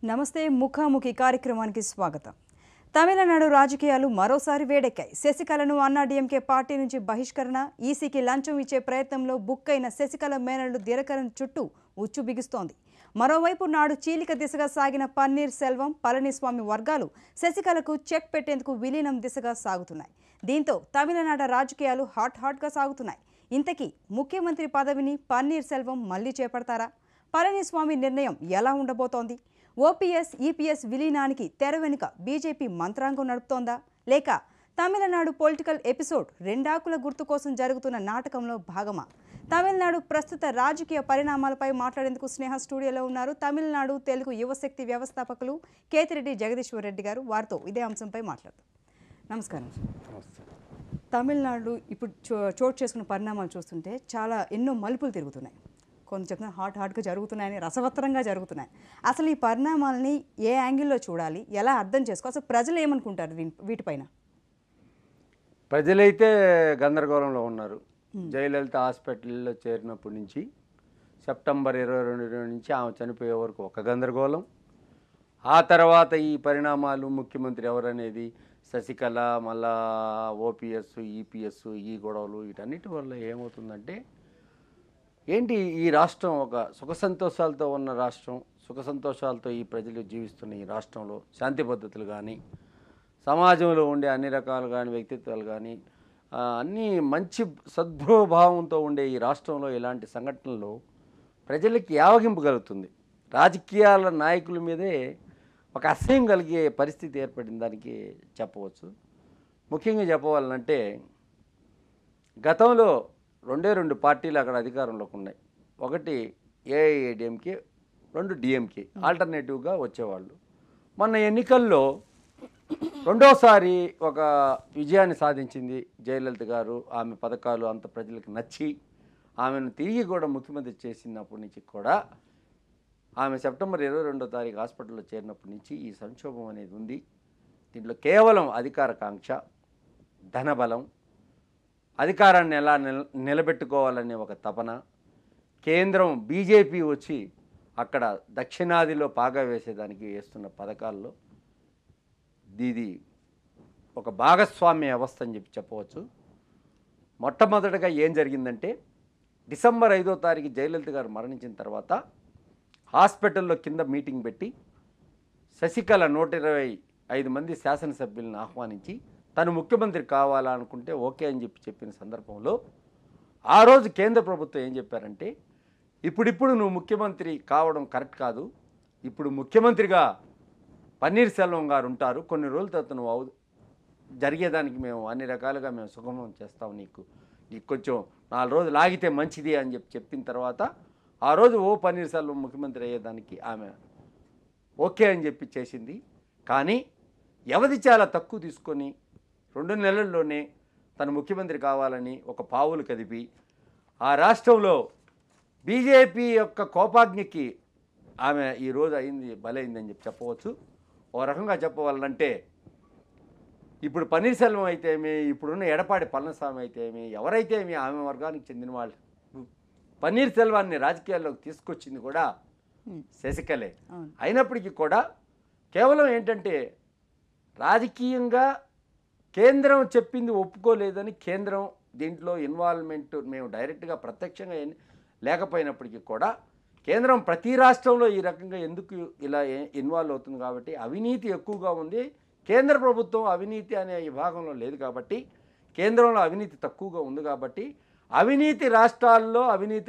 నమస్తే ముఖాముఖి కార్యక్రమానికి స్వాగతం. తమిళనాడు రాజకీయాలు మరోసారి వేడెక్కాయి. శశికళను అన్నాడీఎంకే పార్టీ నుంచి బహిష్కరణ, ఈసీకి లంచం ఇచ్చే ప్రయత్నంలో బుక్కైన శశికళ మేనల్లు దినకరన్ చుట్టూ ఉచ్చు బిగుస్తోంది. మరోవైపు నాడు చీలిక దిశగా సాగిన పన్నీర్ సెల్వం, పళనిస్వామి వర్గాలు శశికళకు చెక్ పెట్టేందుకు విలీనం దిశగా సాగుతున్నాయి. దీంతో తమిళనాడు రాజకీయాలు హాట్గా సాగుతున్నాయి. ఇంతకీ ముఖ్యమంత్రి పదవిని పన్నీర్ సెల్వం మళ్లీ చేపడతారా? పళనిస్వామి నిర్ణయం ఎలా ఉండబోతోంది? ఓపీఎస్ ఈపీఎస్ విలీనానికి తెర వెనుక బీజేపీ మంత్రాంగం నడుపుతోందా, లేక తమిళనాడు పొలిటికల్ ఎపిసోడ్ రెండాకుల గుర్తు కోసం జరుగుతున్న నాటకంలో భాగమా? తమిళనాడు ప్రస్తుత రాజకీయ పరిణామాలపై మాట్లాడేందుకు స్నేహ స్టూడియోలో ఉన్నారు తమిళనాడు తెలుగు యువశక్తి వ్యవస్థాపకులు కేతిరెడ్డి జగదీశ్వర్ రెడ్డి గారు. వారితో ఇదే అంశంపై మాట్లాడతాం. నమస్కారం. తమిళనాడు ఇప్పుడు చోటు చేసుకున్న పరిణామాలు చూస్తుంటే చాలా ఎన్నో మలుపులు తిరుగుతున్నాయి. కొంచెం చెప్తున్నా హాట్గా జరుగుతున్నాయని, రసవత్తరంగా జరుగుతున్నాయి. అసలు ఈ పరిణామాలని ఏ యాంగిల్లో చూడాలి, ఎలా అర్థం చేసుకోవాలి, అసలు ప్రజలు ఏమనుకుంటారు వీటిపైన? ప్రజలైతే గందరగోళంలో ఉన్నారు. జయలలిత హాస్పిటల్లో చేరినప్పటి నుంచి సెప్టెంబర్ 22 నుంచి ఆమె చనిపోయే వరకు ఒక గందరగోళం. ఆ తర్వాత ఈ పరిణామాలు, ముఖ్యమంత్రి ఎవరనేది, శశికళ, మళ్ళా ఓపీఎస్ ఈపీఎస్, ఈ గొడవలు, వీటన్నిటి వల్ల ఏమవుతుందంటే ఏంటి, ఈ రాష్ట్రం ఒక సుఖ సంతోషాలతో ఉన్న రాష్ట్రం, సుఖ సంతోషాలతో ఈ ప్రజలు జీవిస్తున్న ఈ రాష్ట్రంలో శాంతి పద్ధతులు కానీ, సమాజంలో ఉండే అన్ని రకాలు కానీ, వ్యక్తిత్వాలు కానీ, అన్నీ మంచి సద్భావంతో ఉండే ఈ రాష్ట్రంలో ఇలాంటి సంఘటనలు ప్రజలకి యావగింపు కలుగుతుంది. రాజకీయాల నాయకుల మీదే ఒక అసహ్యం కలిగే పరిస్థితి ఏర్పడిన దానికి చెప్పవచ్చు. ముఖ్యంగా చెప్పవాలంటే గతంలో రెండు పార్టీలు అక్కడ అధికారంలోకి ఉన్నాయి. ఒకటి ఏఐఏడిఎంకే, 2 డిఎంకే, ఆల్టర్నేటివ్గా వచ్చేవాళ్ళు. మొన్న ఎన్నికల్లో రెండోసారి ఒక విజయాన్ని సాధించింది జయలలిత గారు. ఆమె పథకాలు అంత ప్రజలకు నచ్చి ఆమెను తిరిగి కూడా ముఖ్యమంత్రి చేసినప్పటి నుంచి కూడా, ఆమె సెప్టెంబర్ 22వ తారీఖు హాస్పిటల్లో చేరినప్పటి నుంచి ఈ సంక్షోభం అనేది ఉంది. దీంట్లో కేవలం అధికార కాంక్ష, ధనబలం, అధికారాన్ని ఎలా నిలబెట్టుకోవాలనే ఒక తపన, కేంద్రం బీజేపీ వచ్చి అక్కడ దక్షిణాదిలో పాగా వేసేదానికి వేస్తున్న పథకాల్లో ఇది ఒక భాగస్వామ్య వ్యవస్థ అని చెప్పవచ్చు. మొట్టమొదటగా ఏం జరిగిందంటే, డిసెంబర్ 5వ తారీఖు జయలలిత గారు మరణించిన తర్వాత హాస్పిటల్లో కింద మీటింగ్ పెట్టి శశికళ 125 మంది శాసనసభ్యులను ఆహ్వానించి తను ముఖ్యమంత్రి కావాలనుకుంటే ఓకే అని చెప్పిన సందర్భంలో ఆ రోజు కేంద్ర ప్రభుత్వం ఏం చెప్పారంటే, ఇప్పుడు నువ్వు ముఖ్యమంత్రి కావడం కరెక్ట్ కాదు, ఇప్పుడు ముఖ్యమంత్రిగా పన్నీర్ సెల్వం గారు ఉంటారు, కొన్ని రోజుల తర్వాత నువ్వు జరిగేదానికి మేము అన్ని రకాలుగా మేము సుగమం చేస్తాం, నీకు కొంచెం 4 రోజులు ఆగితే మంచిది అని చెప్పిన తర్వాత ఆ రోజు పన్నీర్ సెల్వం ముఖ్యమంత్రి అయ్యేదానికి ఆమె ఓకే అని చెప్పి చేసింది. కానీ వ్యవధి చాలా తక్కువ తీసుకొని 2 నెలల్లోనే తను ముఖ్యమంత్రి కావాలని ఒక పావులు కదిపి ఆ రాష్ట్రంలో బీజేపీ యొక్క కోపాగ్నికి ఆమె ఈరోజు బలైందని చెప్పవచ్చు. ఓ రకంగా చెప్పవాలంటే ఇప్పుడు పన్నీర్ సెల్వం అయితే ఏమి, ఇప్పుడున్న ఎడపాడి పళనిస్వామి అయితే ఏమి, ఎవరైతే ఏమి ఆమె వర్గానికి చెందిన వాళ్ళు, పన్నీర్ సెల్వాన్ని రాజకీయాల్లోకి తీసుకొచ్చింది కూడా శశికళే. అయినప్పటికీ కూడా కేవలం ఏంటంటే రాజకీయంగా కేంద్రం చెప్పింది ఒప్పుకోలేదని, కేంద్రం దీంట్లో ఇన్వాల్వ్మెంట్ మేము డైరెక్ట్గా ప్రత్యక్షంగా లేకపోయినప్పటికీ కూడా కేంద్రం ప్రతి రాష్ట్రంలో ఈ రకంగా ఎందుకు ఇలా ఇన్వాల్వ్ అవుతుంది కాబట్టి, అవినీతి ఎక్కువగా ఉంది. కేంద్ర ప్రభుత్వం అవినీతి అనే విభాగంలో లేదు కాబట్టి, కేంద్రంలో అవినీతి తక్కువగా ఉంది కాబట్టి, అవినీతి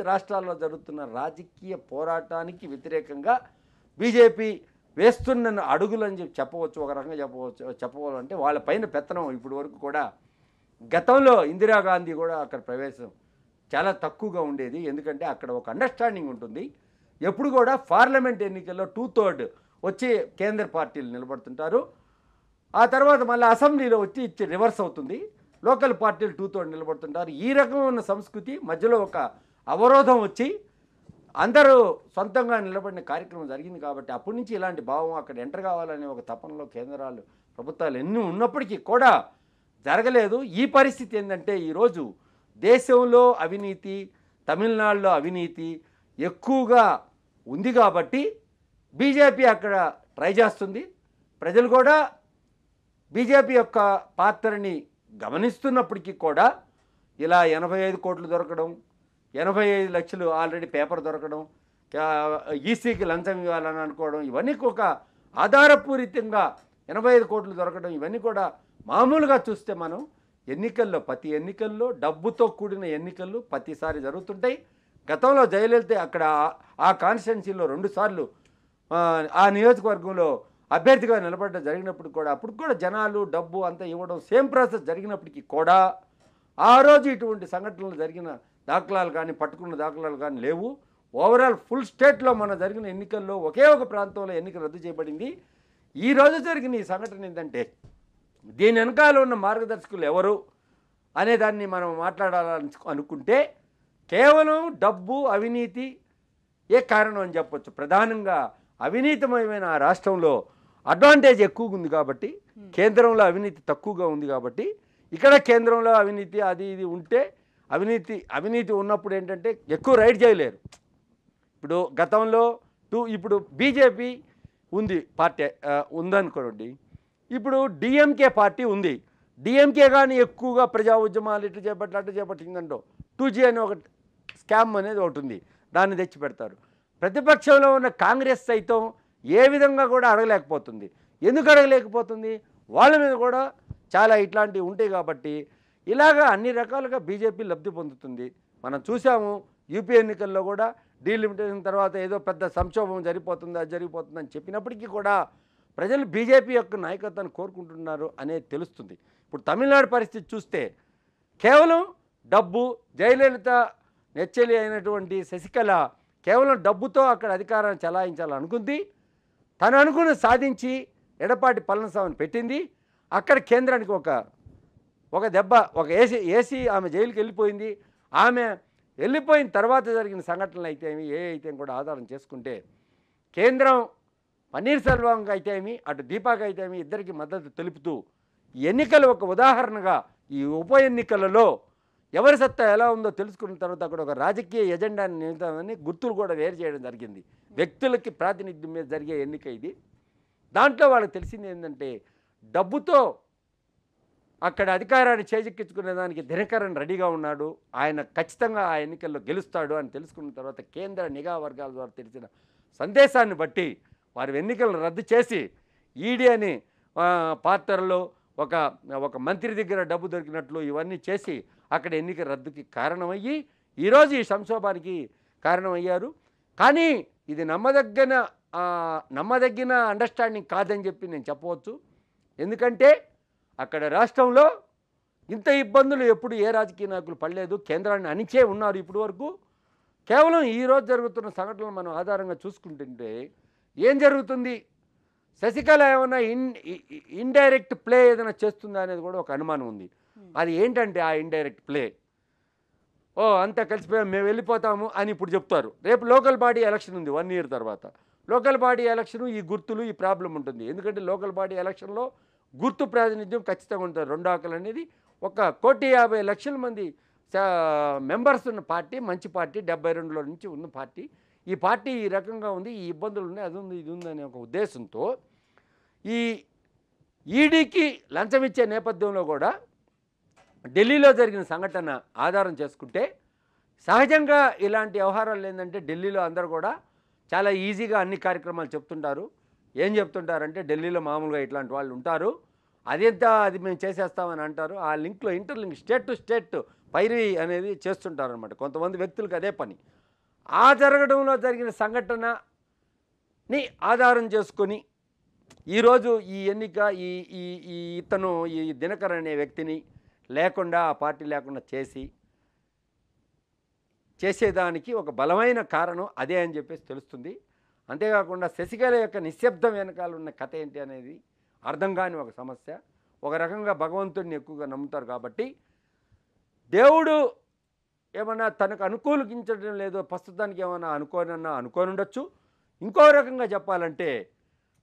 రాష్ట్రాల్లో జరుగుతున్న రాజకీయ పోరాటానికి వ్యతిరేకంగా బీజేపీ వేస్తున్న అడుగులని చెప్పవచ్చు. ఒక రకంగా చెప్పవాలంటే వాళ్ళ పైన పెత్తనం ఇప్పుడు వరకు కూడా, గతంలో ఇందిరాగాంధీ కూడా అక్కడ ప్రవేశం చాలా తక్కువగా ఉండేది. ఎందుకంటే అక్కడ ఒక అండర్స్టాండింగ్ ఉంటుంది. ఎప్పుడు కూడా పార్లమెంట్ ఎన్నికల్లో 2/3 వచ్చి కేంద్ర పార్టీలు నిలబడుతుంటారు. ఆ తర్వాత మళ్ళీ అసెంబ్లీలో వచ్చి రివర్స్ అవుతుంది, లోకల్ పార్టీలు 2/3 నిలబడుతుంటారు. ఈ రకమైన సంస్కృతి మధ్యలో ఒక అవరోధం వచ్చి అందరూ సొంతంగా నిలబడిన కార్యక్రమం జరిగింది కాబట్టి అప్పటి నుంచి ఇలాంటి భావం అక్కడ ఎంటర్ కావాలనే ఒక తపనలో ప్రభుత్వాలు ఎన్ని ఉన్నప్పటికీ కూడా జరగలేదు. ఈ పరిస్థితి ఏంటంటే ఈరోజు దేశంలో అవినీతి, తమిళనాడులో అవినీతి ఎక్కువగా ఉంది కాబట్టి బీజేపీ అక్కడ ట్రై చేస్తుంది. ప్రజలు కూడా బీజేపీ యొక్క పాత్రని గమనిస్తున్నప్పటికీ కూడా ఇలా 85 కోట్లు దొరకడం, 85 లక్షలు ఆల్రెడీ పేపర్ దొరకడం, ఈసీకి లంచం ఇవ్వాలని అనుకోవడం, ఇవన్నీ ఒక ఆధారపూరితంగా 85 కోట్లు దొరకడం, ఇవన్నీ కూడా మామూలుగా చూస్తే మనం ఎన్నికల్లో ప్రతి ఎన్నికల్లో డబ్బుతో కూడిన ఎన్నికలు ప్రతిసారి జరుగుతుంటాయి. గతంలో జయలలిత అక్కడ ఆ కాన్స్టిట్యున్సీలో 2 సార్లు ఆ నియోజకవర్గంలో అభ్యర్థిగా నిలబడ్డ జరిగినప్పుడు కూడా అప్పుడు కూడా జనాలు డబ్బు అంతా ఇవ్వడం సేమ్ ప్రాసెస్ జరిగినప్పటికీ కూడా ఆ రోజు ఇటువంటి సంఘటనలు జరిగిన దాఖలాలు కానీ పట్టుకున్న దాఖలాలు కానీ లేవు. ఓవరాల్ ఫుల్ స్టేట్లో మన జరిగిన ఎన్నికల్లో ఒకే ఒక ప్రాంతంలో ఎన్నిక రద్దు చేయబడింది. ఈ రోజు జరిగిన ఈ సంఘటన ఏంటంటే దీని వెనకాల ఉన్న మార్గదర్శకులు ఎవరు అనే దాన్ని మనం మాట్లాడాలని అనుకుంటే కేవలం డబ్బు అవినీతి ఏ కారణం అని చెప్పొచ్చు. ప్రధానంగా అవినీతిమయమైన ఆ రాష్ట్రంలో అడ్వాంటేజ్ ఎక్కువగా ఉంది కాబట్టి, కేంద్రంలో అవినీతి తక్కువగా ఉంది కాబట్టి, ఇక్కడ కేంద్రంలో అవినీతి అది ఇది ఉంటే అవినీతి ఉన్నప్పుడు ఏంటంటే ఎక్కువ రైడ్ చేయలేరు. ఇప్పుడు గతంలో ఇప్పుడు బీజేపీ ఉంది పార్టీ ఉందనుకోండి, ఇప్పుడు డిఎంకే పార్టీ ఉంది. డిఎంకే కానీ ఎక్కువగా ప్రజా ఉద్యమాలు ఇటు చేపట్టిందంటో 2G అని ఒక స్కామ్ అనేది ఒకటి ఉంది, దాన్ని తెచ్చి పెడతారు. ప్రతిపక్షంలో ఉన్న కాంగ్రెస్ సైతం ఏ విధంగా కూడా అడగలేకపోతుంది. ఎందుకు అడగలేకపోతుంది? వాళ్ళ మీద కూడా చాలా ఇట్లాంటివి ఉంటాయి కాబట్టి ఇలాగా అన్ని రకాలుగా బీజేపీ లబ్ధి పొందుతుంది. మనం చూసాము యూపీ ఎన్నికల్లో కూడా డీలిమిటేషన్ తర్వాత ఏదో పెద్ద సంక్షోభం జరిగిపోతుంది, అది జరిగిపోతుంది అని చెప్పినప్పటికీ కూడా ప్రజలు బీజేపీ యొక్క నాయకత్వాన్ని కోరుకుంటున్నారు అనేది తెలుస్తుంది. ఇప్పుడు తమిళనాడు పరిస్థితి చూస్తే కేవలం డబ్బు, జయలలిత నెచ్చెలి అయినటువంటి శశికళ కేవలం డబ్బుతో అక్కడ అధికారాన్ని చలాయించాలనుకుంది. తను అనుకున్న సాధించి ఎడపాటి పళనిస్వామిని పెట్టింది. అక్కడ కేంద్రానికి ఒక దెబ్బ, ఒక ఏసీ ఆమె జైలుకి వెళ్ళిపోయింది. ఆమె వెళ్ళిపోయిన తర్వాత జరిగిన సంఘటనలు అయితే అయితే కూడా ఆధారం చేసుకుంటే కేంద్రం పన్నీర్ సెల్వంకి అయితే అటు దీపాకి అయితే ఇద్దరికి మద్దతు తెలుపుతూ ఎన్నికలు ఒక ఉదాహరణగా ఈ ఉప ఎన్నికలలో ఎవరి సత్తా ఎలా ఉందో తెలుసుకున్న తర్వాత అక్కడ ఒక రాజకీయ ఎజెండాని నిమిత్తమని గుర్తులు కూడా వేరు చేయడం జరిగింది. వ్యక్తులకి ప్రాతినిధ్యం మీద జరిగే ఎన్నిక ఇది. దాంట్లో వాళ్ళకి తెలిసింది ఏంటంటే డబ్బుతో అక్కడ అధికారాన్ని చేజిక్కించుకునే దానికి దినకరన్ రెడీగా ఉన్నాడు, ఆయన ఖచ్చితంగా ఆ ఎన్నికల్లో గెలుస్తాడు అని తెలుసుకున్న తర్వాత కేంద్ర నిఘా వర్గాల ద్వారా తెలిసిన సందేశాన్ని బట్టి వారి ఎన్నికలను రద్దు చేసి ఈడీ అని పాత్రలో ఒక మంత్రి దగ్గర డబ్బు దొరికినట్లు ఇవన్నీ చేసి అక్కడ ఎన్నిక రద్దుకి కారణమయ్యి ఈరోజు ఈ సంక్షోభానికి కారణమయ్యారు. కానీ ఇది నమ్మదగిన అండర్స్టాండింగ్ కాదని చెప్పి నేను చెప్పవచ్చు. ఎందుకంటే అక్కడ రాష్ట్రంలో ఇంత ఇబ్బందులు ఎప్పుడు ఏ రాజకీయ నాయకులు పడలేదు. కేంద్రాన్ని అణిచే ఉన్నారు ఇప్పటి వరకు. కేవలం ఈరోజు జరుగుతున్న సంఘటనలు మనం ఆధారంగా చూసుకుంటుంటే ఏం జరుగుతుంది, శశికళ ఏమైనా ఇండైరెక్ట్ ప్లే ఏదైనా చేస్తుందా అనేది కూడా ఒక అనుమానం ఉంది. అది ఏంటంటే ఆ ఇండైరెక్ట్ ప్లే, అంతా కలిసిపోయాం మేము వెళ్ళిపోతాము అని ఇప్పుడు చెప్తారు. రేపు లోకల్ బాడీ ఎలక్షన్ ఉంది 1 year తర్వాత. లోకల్ బాడీ ఎలక్షన్ ఈ గుర్తులు ఈ ప్రాబ్లం ఉంటుంది. ఎందుకంటే లోకల్ బాడీ ఎలక్షన్లో గుర్తు ప్రాతినిధ్యం ఖచ్చితంగా ఉంటుంది. 2 ఆకలు అనేది 1,50,00,000 మంది మెంబర్స్ ఉన్న పార్టీ, మంచి పార్టీ, 72లో నుంచి ఉన్న పార్టీ. ఈ పార్టీ ఈ రకంగా ఉంది, ఈ ఇబ్బందులు ఉన్నాయి, అది ఉంది ఇది ఉంది అనే ఒక ఉద్దేశంతో ఈ ఈడీకి లంచం ఇచ్చే నేపథ్యంలో కూడా ఢిల్లీలో జరిగిన సంఘటన ఆధారం చేసుకుంటే సహజంగా ఇలాంటి వ్యవహారాలు ఏంటంటే ఢిల్లీలో అందరూ కూడా చాలా ఈజీగా అన్ని కార్యక్రమాలు చెప్తుంటారు. ఏం చెప్తుంటారంటే ఢిల్లీలో మామూలుగా ఇట్లాంటి వాళ్ళు ఉంటారు, అది మేము చేసేస్తామని అంటారు. ఆ లింక్లో ఇంటర్లింక్ స్టేట్ టు స్టేట్ పైరవి అనేది చేస్తుంటారనమాట కొంతమంది వ్యక్తులకు అదే పని. ఆ జరగడంలో జరిగిన సంఘటనని ఆధారం చేసుకొని ఈరోజు ఈ ఎన్నిక ఇతను ఈ దినకరన్ అనే వ్యక్తిని లేకుండా ఆ పార్టీ లేకుండా చేసేదానికి ఒక బలమైన కారణం అదే అని చెప్పేసి తెలుస్తుంది. అంతేకాకుండా శశికళ యొక్క నిశ్శబ్దం వెనకాల ఉన్న కథ ఏంటి అనేది అర్థం కాని ఒక సమస్య. ఒక రకంగా భగవంతుడిని ఎక్కువగా నమ్ముతారు కాబట్టి దేవుడు ఏమన్నా తనకు అనుకూలించడం లేదో ప్రస్తుతానికి ఏమన్నా అనుకోని ఉండొచ్చు. ఇంకో రకంగా చెప్పాలంటే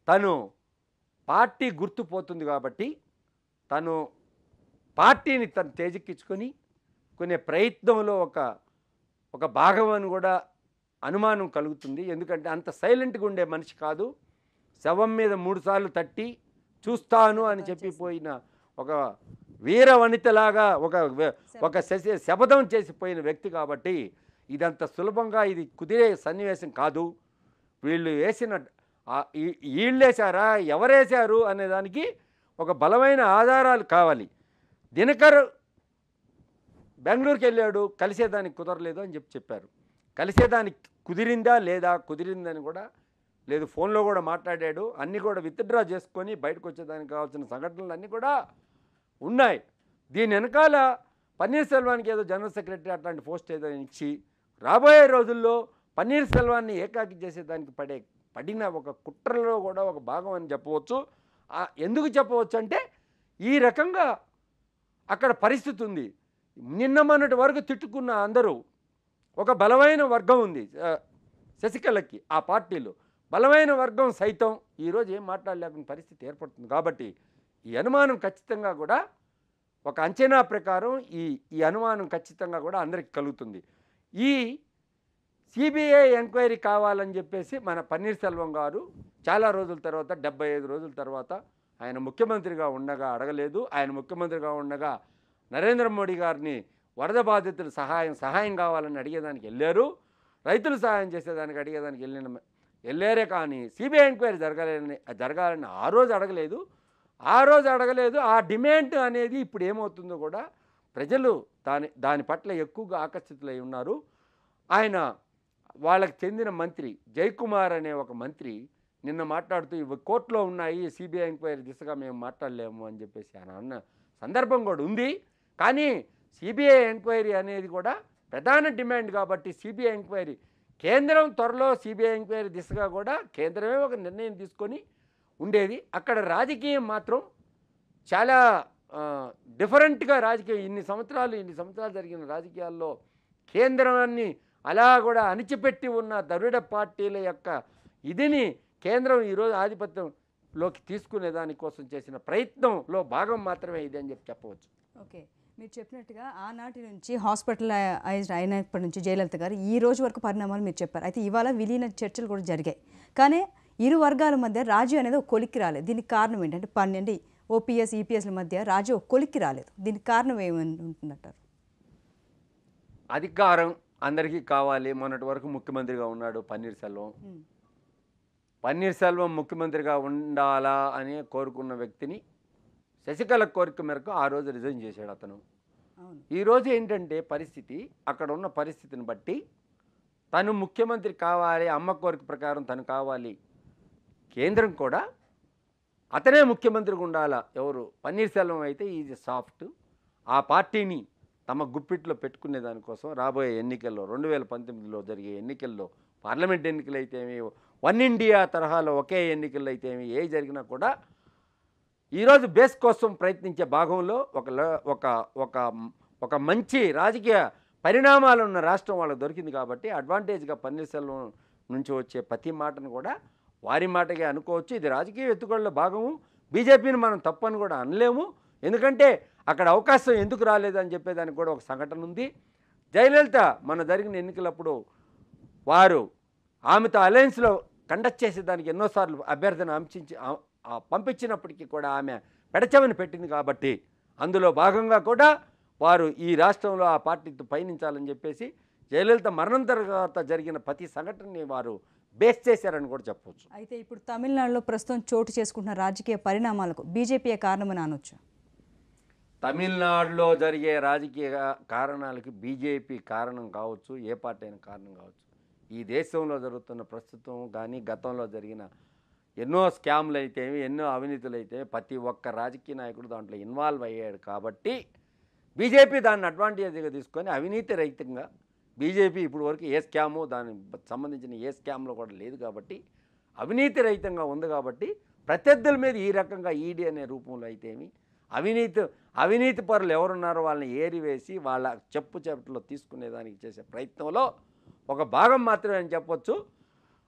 తను పార్టీ గుర్తుపోతుంది కాబట్టి తను పార్టీని తను తేజెక్కించుకొని కొనే ప్రయత్నంలో ఒక భాగం అని కూడా అనుమానం కలుగుతుంది. ఎందుకంటే అంత సైలెంట్గా ఉండే మనిషి కాదు. శవం మీద 3 సార్లు తట్టి చూస్తాను అని చెప్పిపోయిన ఒక వీర వనితలాగా ఒక శపథం చేసిపోయిన వ్యక్తి కాబట్టి ఇదంత సులభంగా ఇది కుదిరే సన్నివేశం కాదు. వీళ్ళు వేసిన వీళ్ళేశారా ఎవరేశారు అనేదానికి ఒక బలమైన ఆధారాలు కావాలి. దినకర్ బెంగళూరుకి వెళ్ళాడు, కలిసేదానికి కుదరలేదు అని చెప్పారు. కలిసేదానికి కుదిరిందా లేదా, కుదిరిందని కూడా లేదు, ఫోన్లో కూడా మాట్లాడాడు, అన్నీ కూడా విత్డ్రా చేసుకొని బయటకు వచ్చేదానికి కావాల్సిన సంఘటనలు అన్నీ కూడా ఉన్నాయి. దీని వెనకాల పన్నీర్ సెల్వానికి ఏదో జనరల్ సెక్రటరీ అట్లాంటి పోస్ట్ ఏదో ఇచ్చి రాబోయే రోజుల్లో పన్నీర్ సెల్వాన్ని ఏకాకి చేసేదానికి పడిన ఒక కుట్రలో కూడా ఒక భాగం అని చెప్పవచ్చు. ఎందుకు చెప్పవచ్చు అంటే ఈ రకంగా అక్కడ పరిస్థితి ఉంది. నిన్న మొన్నటి వరకు తిట్టుకున్న అందరూ ఒక బలమైన వర్గం ఉంది శశికళకి, ఆ పార్టీలో బలమైన వర్గం సైతం ఈరోజు ఏం మాట్లాడలేకున్న పరిస్థితి ఏర్పడుతుంది. కాబట్టి ఈ అనుమానం ఖచ్చితంగా కూడా ఒక అంచనా ప్రకారం ఈ అనుమానం ఖచ్చితంగా కూడా అందరికీ కలుగుతుంది. ఈ సిబిఐ ఎంక్వైరీ కావాలని చెప్పేసి మన పన్నీర్ సెల్వం గారు చాలా రోజుల తర్వాత 75 రోజుల తర్వాత ఆయన ముఖ్యమంత్రిగా ఉండగా అడగలేదు. ఆయన ముఖ్యమంత్రిగా ఉండగా నరేంద్ర మోడీ గారిని వరద బాధితులు సహాయం కావాలని అడిగేదానికి వెళ్ళారు, రైతులు సహాయం చేసేదానికి అడిగేదానికి వెళ్ళారే. కానీ సిబిఐ ఎంక్వైరీ జరగాలని ఆ రోజు అడగలేదు. ఆ డిమాండ్ అనేది ఇప్పుడు ఏమవుతుందో కూడా ప్రజలు దాని పట్ల ఎక్కువగా ఆకర్షితులై ఉన్నారు. ఆయన వాళ్ళకి చెందిన మంత్రి జయకుమార్ అనే ఒక మంత్రి నిన్న మాట్లాడుతూ ఇవి కోర్టులో ఉన్నాయి, సిబిఐ ఎంక్వైరీ దిశగా మేము మాట్లాడలేము అని చెప్పేసి ఆయన అన్న సందర్భం కూడా ఉంది. కానీ సిబిఐ ఎంక్వైరీ అనేది కూడా ప్రధాన డిమాండ్ కాబట్టి సిబిఐ ఎంక్వైరీ కేంద్రం త్వరలో సిబిఐ ఎంక్వైరీ దిశగా కూడా కేంద్రమే ఒక నిర్ణయం తీసుకొని ఉండేది. అక్కడ రాజకీయం మాత్రం చాలా డిఫరెంట్గా రాజకీయం ఇన్ని సంవత్సరాలు జరిగిన రాజకీయాల్లో కేంద్రాన్ని అలా కూడా అణిచిపెట్టి ఉన్న ద్రవిడ పార్టీల యొక్క ఇదిని కేంద్రం ఈరోజు ఆధిపత్యంలోకి తీసుకునే దానికోసం చేసిన ప్రయత్నంలో భాగం మాత్రమే ఇది అని చెప్పవచ్చు. ఓకే, మీరు చెప్పినట్టుగా ఆనాటి నుంచి హాస్పిటలైజ్ అయినప్పటి నుంచి జయలలిత గారు ఈ రోజు వరకు పరిణామాలు మీరు చెప్పారు. అయితే ఇవాళ విలీన చర్చలు కూడా జరిగాయి. కానీ ఇరు వర్గాల మధ్య రాజీ అనేది ఒక కొలిక్కి రాలేదు. దీనికి కారణం ఏంటంటే 12 ఓపీఎస్ ఈపీఎస్ల మధ్య రాజీ ఒక కొలిక్కి రాలేదు. దీనికి కారణం ఏమని ఉంటుందంటారు? అధికారం అందరికీ కావాలి. మొన్నటి వరకు ముఖ్యమంత్రిగా ఉన్నాడు పన్నీర్ సెల్వం ముఖ్యమంత్రిగా ఉండాలా అని కోరుకున్న వ్యక్తిని శశికళ కోరిక మేరకు ఆ రోజు రిజైన్ చేశాడు అతను. ఈరోజు ఏంటంటే పరిస్థితి, అక్కడ ఉన్న పరిస్థితిని బట్టి తను ముఖ్యమంత్రి కావాలి, అమ్మ కోరిక ప్రకారం తను కావాలి, కేంద్రం కూడా అతనే ముఖ్యమంత్రిగా ఉండాలా. ఎవరు పన్నీర్ సెల్వం అయితే ఈజ్ సాఫ్ట్, ఆ పార్టీని తమ గుప్పిట్లో పెట్టుకునే దానికోసం రాబోయే ఎన్నికల్లో 2019లో జరిగే ఎన్నికల్లో పార్లమెంట్ ఎన్నికలు అయితేమి, వన్ ఇండియా తరహాలో ఒకే ఎన్నికల్లో అయితేమి ఏ జరిగినా కూడా ఈరోజు బేస్ కోసం ప్రయత్నించే భాగంలో ఒక మంచి రాజకీయ పరిణామాలు ఉన్న రాష్ట్రం వాళ్ళకి దొరికింది. కాబట్టి అడ్వాంటేజ్గా పన్నీర్ సెల్వం నుంచి వచ్చే ప్రతి మాటను కూడా వారి మాటగా అనుకోవచ్చు. ఇది రాజకీయ ఎత్తుగడలో భాగము. బీజేపీని మనం తప్పని కూడా అనలేము. ఎందుకంటే అక్కడ అవకాశం ఎందుకు రాలేదని చెప్పేదానికి కూడా ఒక సంఘటన ఉంది. జయలలిత మన జరిగిన ఎన్నికలప్పుడు వారు ఆమెతో అలయన్స్లో కండక్ట్ చేసేదానికి ఎన్నోసార్లు అభ్యర్థన పంపించినప్పటికీ కూడా ఆమె పెడచెవిని పెట్టింది. కాబట్టి అందులో భాగంగా కూడా వారు ఈ రాష్ట్రంలో ఆ పార్టీతో పయనించాలని చెప్పేసి జయలలిత మరణం తర్వాత జరిగిన ప్రతి సంఘటనని వారు బేస్ చేశారని కూడా చెప్పవచ్చు. అయితే ఇప్పుడు తమిళనాడులో ప్రస్తుతం చోటు చేసుకుంటున్న రాజకీయ పరిణామాలకు బీజేపీ కారణమని అనొచ్చు. తమిళనాడులో జరిగే రాజకీయ కారణాలకి బీజేపీ కారణం కావచ్చు, ఏ పార్టీ అయినా కారణం కావచ్చు. ఈ దేశంలో జరుగుతున్న ప్రస్తుతం కానీ గతంలో జరిగిన ఎన్నో స్కామ్లు అయితేవి, ఎన్నో అవినీతులు అయితే ప్రతి ఒక్క రాజకీయ నాయకుడు దాంట్లో ఇన్వాల్వ్ అయ్యాడు. కాబట్టి బీజేపీ దాన్ని అడ్వాంటేజ్గా తీసుకొని అవినీతి రహితంగా బీజేపీ ఇప్పుడు వరకు ఏ స్కాము దానికి సంబంధించిన ఏ స్కామ్లో కూడా లేదు. కాబట్టి అవినీతి రహితంగా ఉంది. కాబట్టి ప్రత్యర్థుల మీద ఈ రకంగా ఈడీ అనే రూపంలో అయితేమి అవినీతి పరులు ఎవరున్నారో వాళ్ళని ఏరివేసి వాళ్ళ చెప్పులో తీసుకునేదానికి చేసే ప్రయత్నంలో ఒక భాగం మాత్రమే అని చెప్పొచ్చు.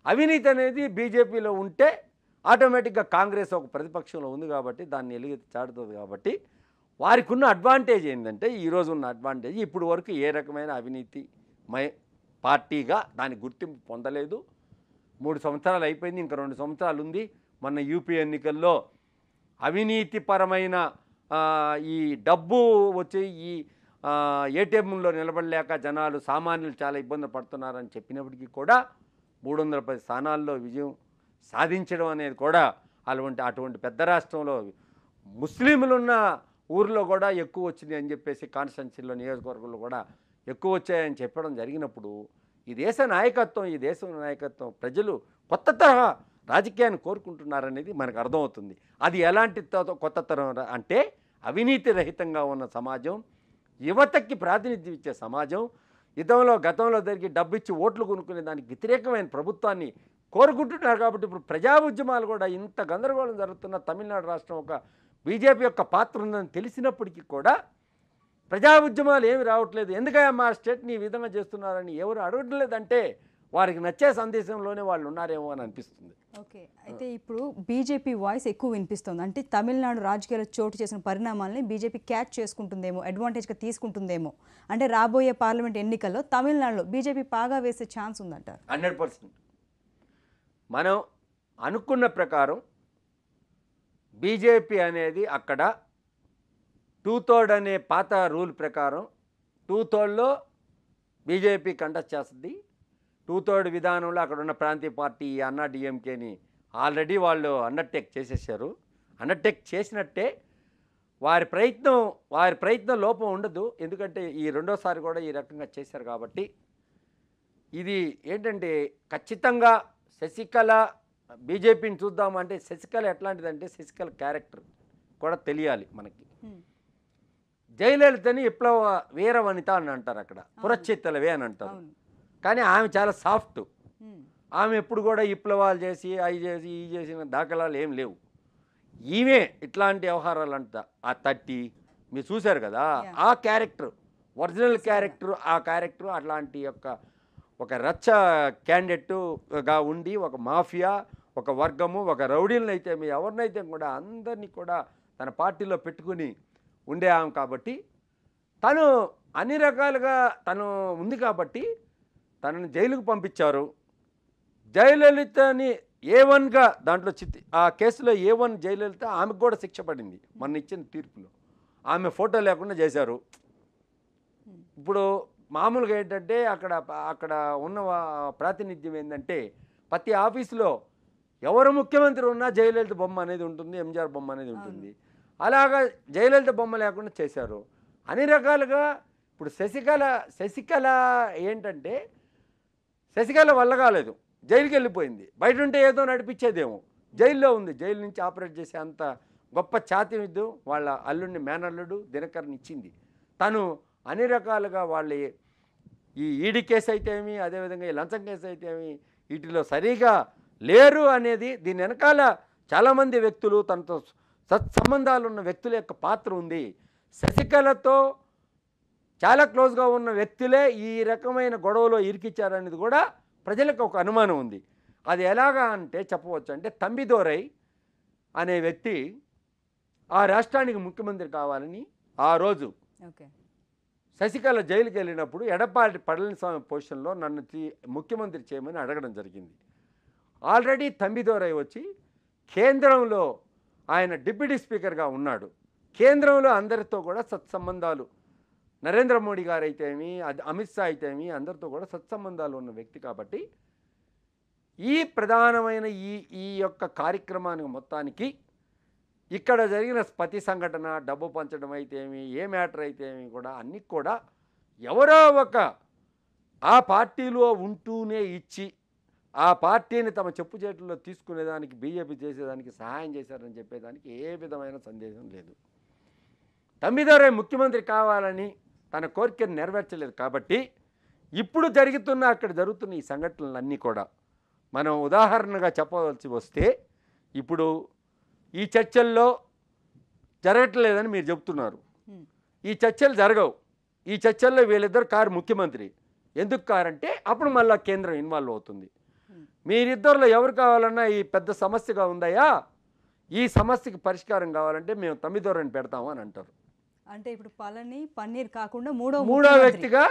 అవినీతి అనేది బీజేపీలో ఉంటే ఆటోమేటిక్గా కాంగ్రెస్ ఒక ప్రతిపక్షంలో ఉంది కాబట్టి దాన్ని ఎలుగెత్తి చాటుతుంది. కాబట్టి వారికి ఉన్న అడ్వాంటేజ్ ఏంటంటే ఈరోజు ఉన్న అడ్వాంటేజ్ ఇప్పుడు వరకు ఏ రకమైన అవినీతి పార్టీగా దాని గుర్తింపు పొందలేదు. 3 సంవత్సరాలు అయిపోయింది, ఇంకా 2 సంవత్సరాలు ఉంది. మొన్న యూపీ ఎన్నికల్లో అవినీతిపరమైన ఈ డబ్బు వచ్చి ఈ ఏటీఎంలో నిలబడలేక జనాలు సామాన్యులు చాలా ఇబ్బంది పడుతున్నారని చెప్పినప్పటికీ కూడా 310 స్థానాల్లో విజయం సాధించడం అనేది కూడా అటువంటి పెద్ద రాష్ట్రంలో ముస్లింలున్న ఊర్లో కూడా ఎక్కువ వచ్చింది అని చెప్పేసి కాన్స్టిట్యున్సీలో నియోజకవర్గంలో కూడా ఎక్కువ వచ్చాయని చెప్పడం జరిగినప్పుడు ఈ దేశ నాయకత్వం ప్రజలు కొత్త తరహా రాజకీయాన్ని కోరుకుంటున్నారనేది మనకు అర్థమవుతుంది. అది ఎలాంటి కొత్త తరం అంటే అవినీతి రహితంగా ఉన్న సమాజం, యువతకి ప్రాతినిధ్యం ఇచ్చే సమాజం, గతంలో జరిగి డబ్బు ఇచ్చి ఓట్లు కొనుక్కునే దానికి వ్యతిరేకమైన ప్రభుత్వాన్ని కోరుకుంటున్నారు. కాబట్టి ఇప్పుడు ప్రజా ఉద్యమాలు కూడా ఇంత గందరగోళం జరుగుతున్న తమిళనాడు రాష్ట్రం ఒక బీజేపీ యొక్క పాత్ర ఉందని తెలిసినప్పటికీ కూడా ప్రజా ఉద్యమాలు ఏమి రావట్లేదు. ఎందుకయ్యా మా స్టేట్ని ఈ విధంగా చేస్తున్నారని ఎవరు అడగడం లేదంటే వారికి నచ్చే సందేశంలోనే వాళ్ళు ఉన్నారేమో అని అనిపిస్తుంది. ఓకే, అయితే ఇప్పుడు బీజేపీ వాయిస్ ఎక్కువ వినిపిస్తుంది. అంటే తమిళనాడు రాజకీయాల్లో చోటు చేసిన పరిణామాలని బీజేపీ క్యాచ్ చేసుకుంటుందేమో, అడ్వాంటేజ్గా తీసుకుంటుందేమో. అంటే రాబోయే పార్లమెంట్ ఎన్నికల్లో తమిళనాడులో బీజేపీ పాగా వేసే ఛాన్స్ ఉందంటారు. 100%. మనం అనుకున్న ప్రకారం బీజేపీ అనేది అక్కడ 2/3 అనే పాత రూల్ ప్రకారం 2/3లో బీజేపీ కంటెస్ట్ చేస్తుంది. 2/3 విధానంలో అక్కడ ఉన్న ప్రాంతీయ పార్టీ అన్నా డిఎంకేని ఆల్రెడీ వాళ్ళు అండర్టేక్ చేసేసారు. అండర్టేక్ చేసినట్టే వారి ప్రయత్నం లోపం ఉండదు. ఎందుకంటే ఈ రెండోసారి కూడా ఈ రకంగా చేశారు కాబట్టి ఇది ఏంటంటే ఖచ్చితంగా శశికళ బీజేపీని చూద్దామంటే శశికళ ఎట్లాంటిదంటే శశికళ క్యారెక్టర్ కూడా తెలియాలి మనకి. జయలలితని విప్లవ వీరవనిత అని అంటారు, అక్కడ పురచ్చేత్తలవే అని అంటారు. కానీ ఆమె చాలా సాఫ్ట్. ఆమె ఎప్పుడు కూడా విప్లవాలు చేసి అవి చేసి ఈ చేసిన దాఖలాలు ఏం లేవు. ఈమె ఇట్లాంటి వ్యవహారాలు అంట ఆ 30 మీరు చూశారు కదా, ఆ క్యారెక్టర్ ఒరిజినల్ క్యారెక్టర్, ఆ క్యారెక్టర్ అట్లాంటి ఒక రచ్చ క్యాండిడేట్గా ఉండి ఒక మాఫియా, ఒక వర్గము, ఒక రౌడీలను అయితే ఎవరినైతే కూడా అందరినీ కూడా తన పార్టీలో పెట్టుకుని ఉండే ఆమె కాబట్టి తను అన్ని రకాలుగా తను ఉంది కాబట్టి తనని జైలుకు పంపించారు. జయలలితని A1గా దాంట్లో ఆ కేసులో A1 జయలలిత ఆమెకు కూడా శిక్ష పడింది మొన్న ఇచ్చిన తీర్పులో. ఆమె ఫోటో లేకుండా చేశారు. ఇప్పుడు మామూలుగా ఏంటంటే అక్కడ ఉన్న ప్రాతినిధ్యం ఏంటంటే ప్రతి ఆఫీసులో ఎవరు ముఖ్యమంత్రి ఉన్నా జయలలిత బొమ్మ అనేది ఉంటుంది, ఎంజీఆర్ బొమ్మ అనేది ఉంటుంది. అలాగా జయలలిత బొమ్మ లేకుండా చేశారు. అన్ని రకాలుగా ఇప్పుడు శశికళ ఏంటంటే శశికళ వల్ల కాలేదు, జైలుకి వెళ్ళిపోయింది. బయట ఉంటే ఏదో నడిపించేదేమో, జైల్లో ఉంది. జైలు నుంచి ఆపరేట్ చేసే అంత గొప్ప ఛాతిమిద్దు వాళ్ళ అల్లుడిని మేనల్లుడు దినకర్ని ఇచ్చింది. తను అన్ని రకాలుగా వాళ్ళ ఈ ఈడీ కేసు అయితేమి, అదేవిధంగా ఈ లంచం కేసు అయితేమి వీటిలో సరిగా లేరు అనేది దీని వెనకాల చాలామంది వ్యక్తులు, తనతో సత్సంబంధాలు ఉన్న వ్యక్తుల యొక్క పాత్ర ఉంది. శశికళతో చాలా క్లోజ్గా ఉన్న వ్యక్తులే ఈ రకమైన గొడవలో ఇరికిచ్చారనేది కూడా ప్రజలకు ఒక అనుమానం ఉంది. అది ఎలాగా అంటే చెప్పవచ్చు అంటే తంబిదోరై అనే వ్యక్తి ఆ రాష్ట్రానికి ముఖ్యమంత్రి కావాలని ఆ రోజు శశికళ జైలుకి వెళ్ళినప్పుడు ఎడప్పాడి పళనిస్వామి పొజిషన్లో నన్ను ముఖ్యమంత్రి చేయమని అడగడం జరిగింది. ఆల్రెడీ తంబిదోరై వచ్చి కేంద్రంలో ఆయన డిప్యూటీ స్పీకర్గా ఉన్నాడు. కేంద్రంలో అందరితో కూడా సత్సంబంధాలు, నరేంద్ర మోడీ గారు అయితేమి, అమిత్ షా అయితేమి అందరితో కూడా సత్సంబంధాలు ఉన్న వ్యక్తి కాబట్టి ఈ ప్రధానమైన ఈ యొక్క కార్యక్రమానికి మొత్తానికి ఇక్కడ జరిగిన ప్రతి సంఘటన, డబ్బు పంచడం అయితేమి, ఏ మ్యాటర్ అయితేమి కూడా అన్నీ కూడా ఎవరో ఒక ఆ పార్టీలో ఉంటూనే ఇచ్చి ఆ పార్టీని తమ చెప్పు చేతుల్లో తీసుకునేదానికి బీజేపీ చేసేదానికి సహాయం చేశారని చెప్పేదానికి ఏ విధమైన సందేశం లేదు. తమ్మిదోరై ముఖ్యమంత్రి కావాలని తన కోరికను నెరవేర్చలేదు కాబట్టి ఇప్పుడు అక్కడ జరుగుతున్న ఈ సంఘటనలన్నీ కూడా మనం ఉదాహరణగా చెప్పవలసి వస్తే ఇప్పుడు ఈ చర్చల్లో జరగట్లేదని మీరు చెప్తున్నారు. ఈ చర్చలు జరగవు. ఈ చర్చల్లో వీళ్ళిద్దరు కారు ముఖ్యమంత్రి. ఎందుకు కారంటే అప్పుడు మళ్ళీ కేంద్రం ఇన్వాల్వ్ అవుతుంది. మీరిద్దరిలో ఎవరు కావాలన్నా ఈ పెద్ద సమస్యగా ఉందయ్యా, ఈ సమస్యకి పరిష్కారం కావాలంటే మేము తమ్మిదోరని పెడతాము అని అంటారు. అంటే ఇప్పుడు పన్నీర్ కాకుండా మూడో వ్యక్తిగా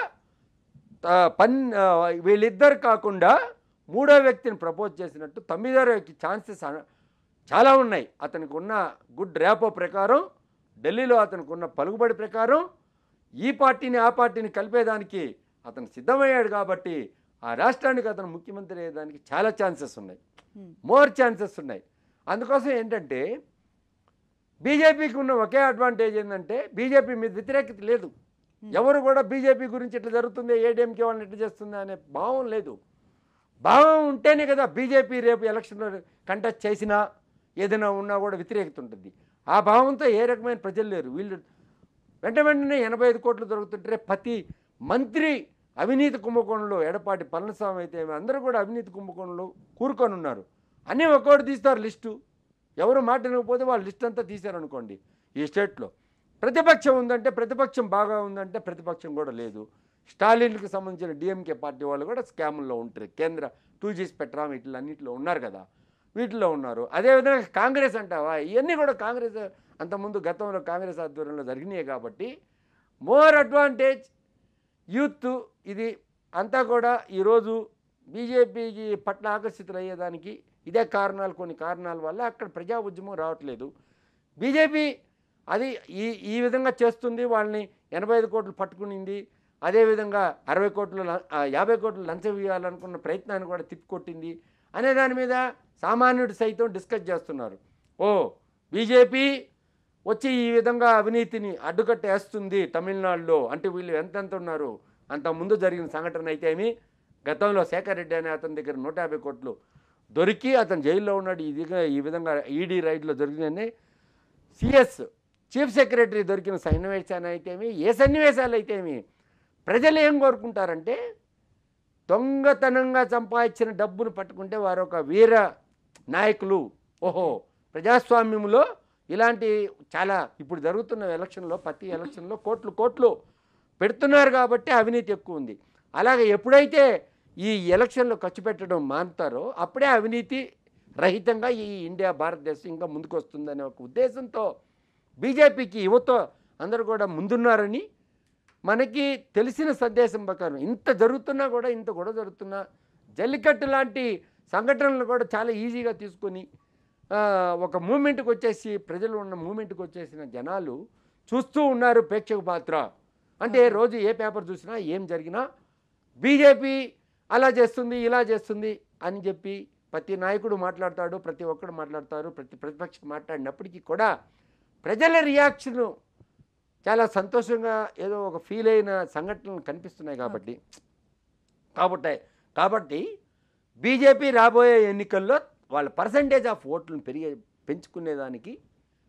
వీళ్ళిద్దరు కాకుండా మూడో వ్యక్తిని ప్రపోజ్ చేసినట్టు తమ్మిదోరకి ఛాన్సెస్ చాలా ఉన్నాయి. అతనికి ఉన్న గుడ్ ర్యాపో ప్రకారం, ఢిల్లీలో అతనికి ఉన్న పలుకుబడి ప్రకారం ఈ పార్టీని ఆ పార్టీని కలిపేదానికి అతను సిద్ధమయ్యాడు. కాబట్టి ఆ రాష్ట్రానికి అతను ముఖ్యమంత్రి అయ్యేదానికి చాలా ఛాన్సెస్ ఉన్నాయి, మోర్ ఛాన్సెస్ ఉన్నాయి. అందుకోసం ఏంటంటే బీజేపీకి ఉన్న ఒకే అడ్వాంటేజ్ ఏంటంటే బీజేపీ మీద వ్యతిరేకత లేదు. ఎవరు కూడా బీజేపీ గురించి ఇట్లా జరుగుతుంది, ఏడీఎంకే వాళ్ళని ఎట్లా చేస్తుంది అనే భావం లేదు. భావం ఉంటేనే కదా బీజేపీ రేపు ఎలక్షన్లో కంటెస్ట్ చేసినా ఏదైనా ఉన్నా కూడా వ్యతిరేకత ఉంటుంది. ఆ భావంతో ఏ రకమైన ప్రజలు లేరు. వీళ్ళు వెంటనే 85 కోట్లు దొరుకుతుంటే ప్రతి మంత్రి అవినీతి కుంభకోణంలో, ఎడపాటి పళనిస్వామి అయితే అందరూ కూడా అవినీతి కుంభకోణంలో కూరుకొని ఉన్నారు. అన్నీ ఒక్కొక్కటి తీస్తారు లిస్టు. ఎవరు మాట్లాడకపోతే వాళ్ళు లిస్ట్ అంతా తీశారనుకోండి. ఈ స్టేట్లో ప్రతిపక్షం ఉందంటే ప్రతిపక్షం బాగా ఉందంటే ప్రతిపక్షం కూడా లేదు. స్టాలిన్కి సంబంధించిన డిఎంకే పార్టీ వాళ్ళు కూడా స్కాముల్లో ఉంటారు. కేంద్ర 2G స్పెక్ట్రమ్ వీటిలో అన్నింటిలో ఉన్నారు కదా, వీటిలో ఉన్నారు. అదేవిధంగా కాంగ్రెస్ అంటావా, ఇవన్నీ కూడా కాంగ్రెస్ అంతకుముందు గతంలో కాంగ్రెస్ ఆధ్వర్యంలో జరిగినాయి. కాబట్టి మోర్ అడ్వాంటేజ్ యూత్ ఇది అంతా కూడా ఈరోజు బీజేపీకి పట్ల ఆకర్షితులయ్యేదానికి ఇదే కారణాలు. కొన్ని కారణాల వల్ల అక్కడ ప్రజా ఉద్యమం రావట్లేదు. బీజేపీ అది ఈ విధంగా చేస్తుంది. వాళ్ళని 85 కోట్లు పట్టుకునింది. అదేవిధంగా 60 కోట్లు 50 కోట్లు లంచం ఇవ్వాలనుకున్న ప్రయత్నాన్ని కూడా తిప్పికొట్టింది అనే దాని మీద సామాన్యుడు సైతం డిస్కస్ చేస్తున్నారు. ఓ బీజేపీ వచ్చి ఈ విధంగా అవినీతిని అడ్డుకట్టేస్తుంది తమిళనాడులో అంటే వీళ్ళు ఎంతెంత ఉన్నారు. అంత ముందు జరిగిన సంఘటన అయితే ఏమి, గతంలో శేఖర్ రెడ్డి అనే అతని దగ్గర 150 కోట్లు దొరికి అతను జైల్లో ఉన్నాడు. ఈ విధంగా ఈడీ రైడ్లో దొరికిందని సిఎస్ చీఫ్ సెక్రటరీ దొరికిన సన్నివేశాలు అయితేమి, ఏ సన్నివేశాలు అయితేమి ప్రజలు ఏం కోరుకుంటారంటే దొంగతనంగా సంపాదించిన డబ్బును పట్టుకుంటే వారు ఒక వీర నాయకులు. ఓహో ప్రజాస్వామ్యంలో ఇలాంటి చాలా ఇప్పుడు జరుగుతున్న ఎలక్షన్లో ప్రతి ఎలక్షన్లో కోట్లు పెడుతున్నారు కాబట్టి అవినీతి ఎక్కువ ఉంది. అలాగే ఎప్పుడైతే ఈ ఎలక్షన్లో ఖర్చు పెట్టడం మానుతారో అప్పుడే అవినీతి రహితంగా ఈ ఇండియా భారతదేశం ఇంకా ముందుకు వస్తుందనే ఒక ఉద్దేశంతో బీజేపీకి యువత అందరూ కూడా ముందున్నారని మనకి తెలిసిన సందేశం ప్రకారం ఇంత జరుగుతున్నా కూడా, ఇంత గొడవ జరుగుతున్నా జల్లికట్టు లాంటి సంఘటనలు కూడా చాలా ఈజీగా తీసుకొని ఒక మూమెంట్కి వచ్చేసి ప్రజలు ఉన్న మూమెంట్కి వచ్చేసిన జనాలు చూస్తూ ఉన్నారు. ప్రేక్షక పాత్ర అంటే రోజు ఏ పేపర్ చూసినా ఏం జరిగినా బీజేపీ అలా చేస్తుంది ఇలా చేస్తుంది అని చెప్పి ప్రతి నాయకుడు మాట్లాడతాడు, ప్రతి ఒక్కడు మాట్లాడతారు, ప్రతి ప్రతిపక్షం మాట్లాడినప్పటికీ కూడా ప్రజల రియాక్షను చాలా సంతోషంగా ఏదో ఒక ఫీల్ అయిన సంఘటనలు కనిపిస్తున్నాయి. కాబట్టి బీజేపీ రాబోయే ఎన్నికల్లో వాళ్ళ పర్సంటేజ్ ఆఫ్ ఓట్లను పెంచుకునేదానికి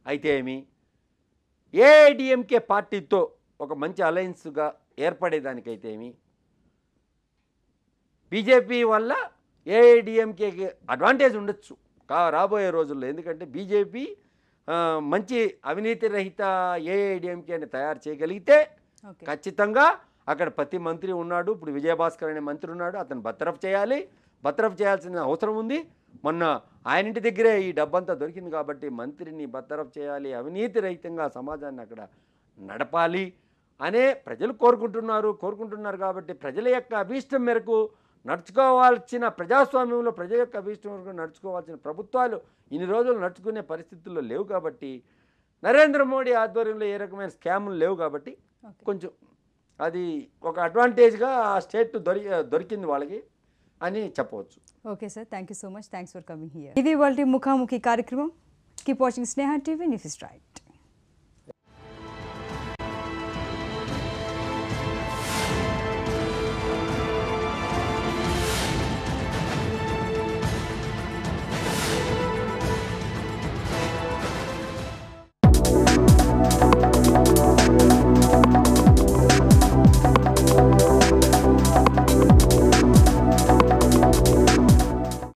అయితే ఏమి, ఏఐడిఎంకే పార్టీతో ఒక మంచి అలయన్స్గా ఏర్పడేదానికైతే ఏమి, బీజేపీ వల్ల ఏఐడిఎంకేకి అడ్వాంటేజ్ ఉండొచ్చు రాబోయే రోజుల్లో. ఎందుకంటే బీజేపీ మంచి అవినీతి రహిత ఏఐడిఎంకేని తయారు చేయగలిగితే ఖచ్చితంగా అక్కడ ప్రతి మంత్రి ఉన్నాడు. ఇప్పుడు విజయభాస్కర్ అనే మంత్రి ఉన్నాడు, అతను బర్తరఫ్ చేయాల్సిన అవసరం ఉంది. మొన్న ఆయన ఇంటి దగ్గరే ఈ డబ్బంతా దొరికింది కాబట్టి మంత్రిని బర్తరఫ్ చేయాలి, అవినీతి రహితంగా సమాజాన్ని అక్కడ నడపాలి అనే ప్రజలు కోరుకుంటున్నారు. కాబట్టి ప్రజల యొక్క అభీష్టం మేరకు నడుచుకోవాల్సిన ప్రజాస్వామ్యంలో ప్రజల యొక్క అభీష్టం మేరకు నడుచుకోవాల్సిన ప్రభుత్వాలు ఇన్ని రోజులు నడుచుకునే పరిస్థితుల్లో లేవు. కాబట్టి నరేంద్ర మోడీ ఆధ్వర్యంలో ఏ రకమైన స్కాములు లేవు. కాబట్టి కొంచెం అది ఒక అడ్వాంటేజ్గా ఆ స్టేట్ దొరికింది వాళ్ళకి అని చెప్పవచ్చు. Okay sir, thank you so much. Thanks for coming here. ఇది వాళ్ళ ముఖాముఖి కార్యక్రమం. Keep watching Sneha TV. News is right.